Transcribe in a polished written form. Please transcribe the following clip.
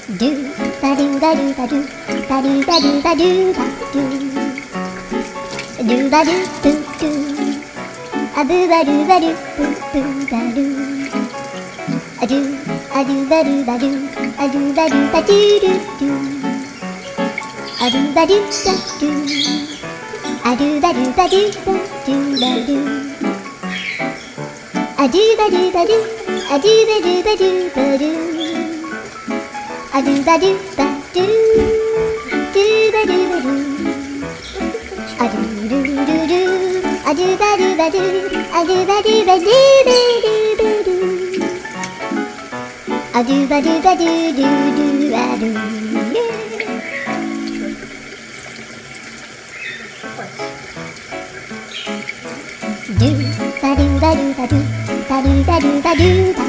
Do ba do ba do ba do ba do ba do ba do ba do do ba do do do a boo ba do ba do boo boo ba do a do ba do ba do a do ba do ba do do do a do ba do ba do a do ba do ba do ba do ba do a do ba do ba do a do ba do ba do ba do a do ba do ba do do ba do ba do a do do do do a do ba do ba do a do ba do ba do ba do ba do a do ba do ba do do do a do. Do ba do ba do ba do ba do ba do ba do ba